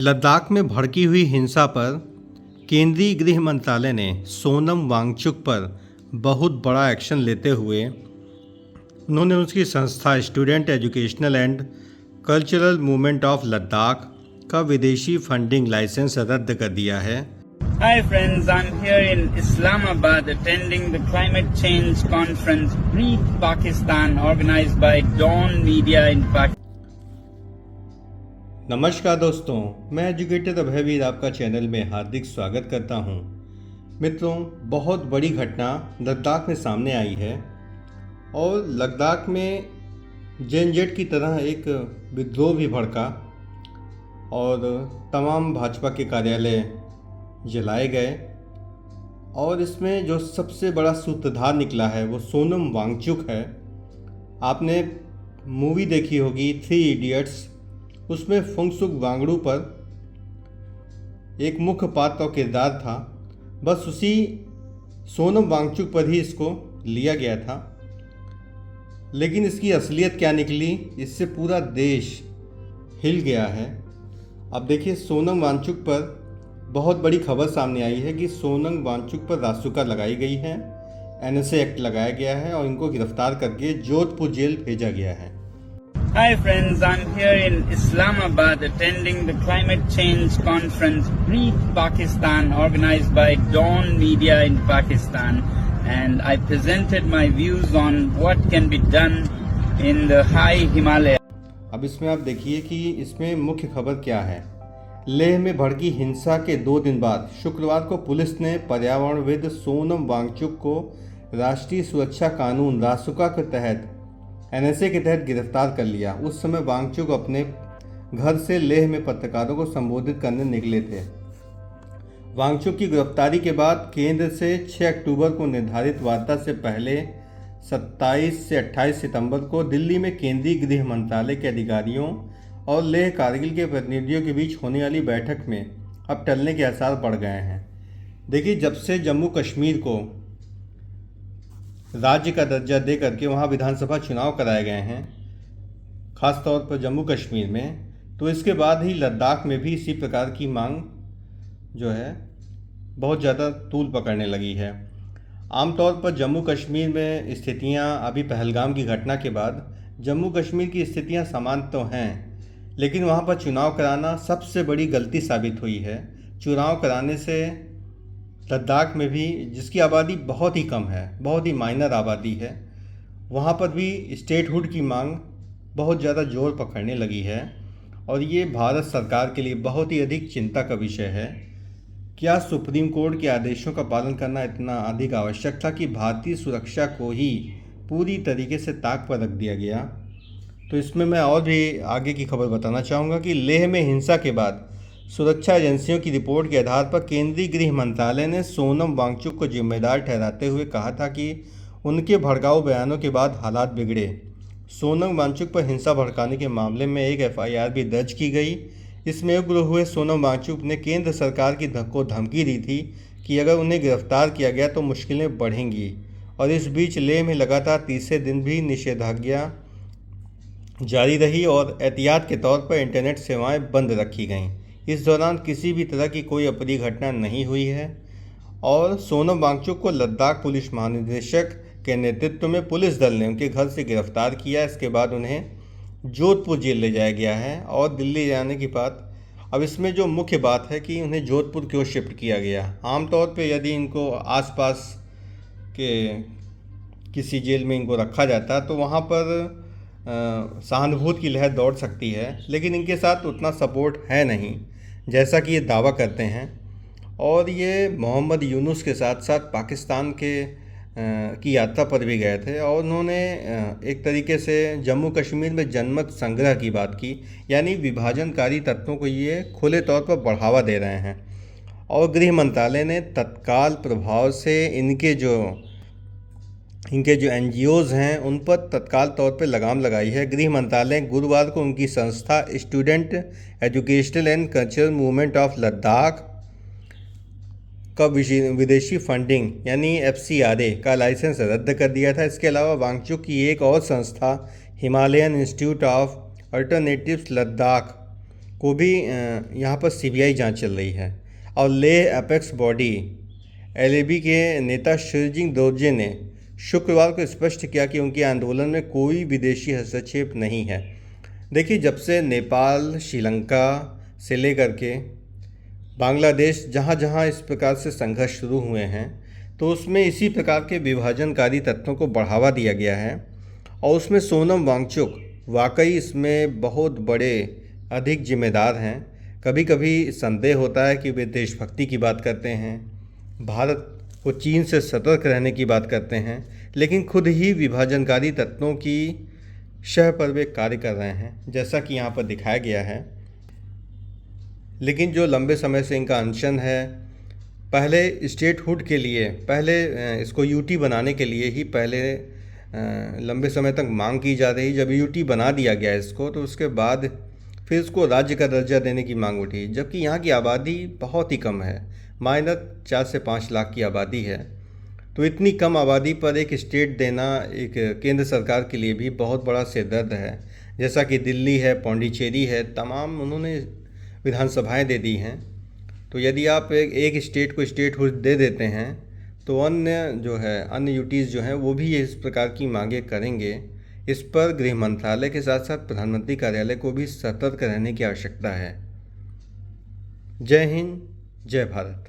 लद्दाख में भड़की हुई हिंसा पर केंद्रीय गृह मंत्रालय ने सोनम वांगचुक पर बहुत बड़ा एक्शन लेते हुए उन्होंने उसकी संस्था student educational and cultural movement of Ladakh का विदेशी फंडिंग लाइसेंस रद्द कर दिया है। Hi friends, I'm here in Islamabad attending the climate change conference Breathe Pakistan organized by Dawn Media in Pakistan. नमस्कार दोस्तों, मैं एजुकेटर अभयवीर आपका चैनल में हार्दिक स्वागत करता हूं। मित्रों, बहुत बड़ी घटना लद्दाख में सामने आई है और लद्दाख में जेनजेट की तरह एक विद्रोह भी भड़का और तमाम भाजपा के कार्यालय जलाए गए और इसमें जो सबसे बड़ा सूत्रधार निकला है वो सोनम वांगचुक है। आपने मूवी देखी होगी 3 इडियट्स, उसमें फुंगसुक वांगडू पर एक मुख्य पात्र और किरदार था। बस उसी सोनम वांगचुक पर ही इसको लिया गया था, लेकिन इसकी असलियत क्या निकली, इससे पूरा देश हिल गया है। अब देखिए, सोनम वांगचुक पर बहुत बड़ी खबर सामने आई है कि सोनम वांगचुक पर रासुका लगाई गई है, एनएसए एक्ट लगाया गया है और इनको गिरफ्तार करके जोधपुर जेल भेजा गया है। Hi friends, I'm here in Islamabad attending the climate change conference Breathe Pakistan organized by Dawn Media in Pakistan, and I presented my views on what can be done in the high Himalaya. अब इसमें आप देखिए कि इसमें मुख्य खबर क्या है। लेह में भड़की हिंसा के 2 दिन बाद शुक्रवार को पुलिस ने पर्यावरणविद सोनम वांगचुक को राष्ट्रीय सुरक्षा कानून रासुका के तहत एनएसए के तहत गिरफ्तार कर लिया। उस समय वांगचुक अपने घर से लेह में पत्रकारों को संबोधित करने निकले थे। वांगचुक की गिरफ्तारी के बाद केंद्र से 6 अक्टूबर को निर्धारित वार्ता से पहले 27 से 28 सितंबर को दिल्ली में केंद्रीय गृह मंत्रालय के अधिकारियों और लेह कारगिल के प्रतिनिधियों के बीच होने वाली बैठक में अब टलने के आसार बढ़ गए हैं। देखिए, जब से जम्मू कश्मीर को राज्य का दर्जा दे करके वहाँ विधानसभा चुनाव कराए गए हैं, ख़ास तौर पर जम्मू कश्मीर में, तो इसके बाद ही लद्दाख में भी इसी प्रकार की मांग जो है बहुत ज़्यादा तूल पकड़ने लगी है। आमतौर पर जम्मू कश्मीर में स्थितियाँ अभी पहलगाम की घटना के बाद जम्मू कश्मीर की स्थितियाँ समान तो हैं, लेकिन वहाँ पर चुनाव कराना सबसे बड़ी गलती साबित हुई है। चुनाव कराने से लद्दाख में भी, जिसकी आबादी बहुत ही कम है, बहुत ही माइनर आबादी है, वहाँ पर भी स्टेटहुड की मांग बहुत ज़्यादा जोर पकड़ने लगी है और ये भारत सरकार के लिए बहुत ही अधिक चिंता का विषय है। क्या सुप्रीम कोर्ट के आदेशों का पालन करना इतना अधिक आवश्यक था कि भारतीय सुरक्षा को ही पूरी तरीके से ताक पर रख दिया गया? तो इसमें मैं और भी आगे की खबर बताना चाहूँगा कि लेह में हिंसा के बाद सुरक्षा एजेंसियों की रिपोर्ट के आधार पर केंद्रीय गृह मंत्रालय ने सोनम वांगचुक को जिम्मेदार ठहराते हुए कहा था कि उनके भड़काऊ बयानों के बाद हालात बिगड़े। सोनम वांगचुक पर हिंसा भड़काने के मामले में एक एफआईआर भी दर्ज की गई। इसमें उग्र हुए सोनम वांगचुक ने केंद्र सरकार को धमकी दी थी कि अगर उन्हें गिरफ्तार किया गया तो मुश्किलें बढ़ेंगी। और इस बीच लेह में लगातार तीसरे दिन भी निषेधाज्ञा जारी रही और एहतियात के तौर पर इंटरनेट सेवाएं बंद रखी गईं। इस दौरान किसी भी तरह की कोई अप्रिय घटना नहीं हुई है और सोनम वांगचुक को लद्दाख पुलिस महानिदेशक के नेतृत्व में पुलिस दल ने उनके घर से गिरफ्तार किया। इसके बाद उन्हें जोधपुर जेल ले जाया गया है और दिल्ली जाने की बात। अब इसमें जो मुख्य बात है कि उन्हें जोधपुर क्यों शिफ्ट किया गया। आमतौर पे यदि इनको आसपास के किसी जेल में इनको रखा जाता तो वहाँ पर सहानुभूति की लहर दौड़ सकती है, लेकिन इनके साथ उतना सपोर्ट है नहीं जैसा कि ये दावा करते हैं। और ये मोहम्मद यूनुस के साथ साथ पाकिस्तान की यात्रा पर भी गए थे और उन्होंने एक तरीके से जम्मू कश्मीर में जनमत संग्रह की बात की, यानी विभाजनकारी तत्वों को ये खुले तौर पर बढ़ावा दे रहे हैं। और गृह मंत्रालय ने तत्काल प्रभाव से इनके जो एनजीओज़ हैं उन पर तत्काल तौर पर लगाम लगाई है। गृह मंत्रालय गुरुवार को उनकी संस्था student educational and cultural movement of Ladakh का विदेशी फंडिंग यानी FCRA का लाइसेंस रद्द कर दिया था। इसके अलावा वांगचुक की एक और संस्था Himalayan institute of alternatives Ladakh को भी यहाँ पर सीबीआई जांच चल रही है। और लेह एपेक्स बॉडी एलएबी के नेता शिवजिंग दोरजे ने शुक्रवार को स्पष्ट किया कि उनके आंदोलन में कोई विदेशी हस्तक्षेप नहीं है। देखिए, जब से नेपाल, श्रीलंका से लेकर के बांग्लादेश जहाँ जहाँ इस प्रकार से संघर्ष शुरू हुए हैं, तो उसमें इसी प्रकार के विभाजनकारी तत्वों को बढ़ावा दिया गया है। और उसमें सोनम वांगचुक वाकई इसमें बहुत बड़े अधिक जिम्मेदार हैं। कभी कभी संदेह होता है कि वे देशभक्ति की बात करते हैं, भारत को चीन से सतर्क रहने की बात करते हैं, लेकिन खुद ही विभाजनकारी तत्वों की शह पर वे कार्य कर रहे हैं, जैसा कि यहाँ पर दिखाया गया है। लेकिन जो लंबे समय से इनका अनशन है, पहले स्टेटहुड के लिए, पहले इसको यूटी बनाने के लिए ही पहले लंबे समय तक मांग की जा रही। जब यूटी बना दिया गया इसको, तो उसके बाद फिर इसको राज्य का दर्जा देने की मांग उठी, जबकि यहाँ की आबादी बहुत ही कम है, माइनर 4 से 5 लाख की आबादी है। तो इतनी कम आबादी पर एक स्टेट देना एक केंद्र सरकार के लिए भी बहुत बड़ा सिरदर्द है। जैसा कि दिल्ली है, पौंडीचेरी है, तमाम उन्होंने विधानसभाएं दे दी हैं। तो यदि आप एक स्टेट को स्टेटहुड दे देते हैं, तो अन्य यूटीज़ जो हैं वो भी इस प्रकार की मांगे करेंगे। इस पर गृह मंत्रालय के साथ साथ प्रधानमंत्री कार्यालय को भी सतर्क रहने की आवश्यकता है। जय हिंद, जय भारत।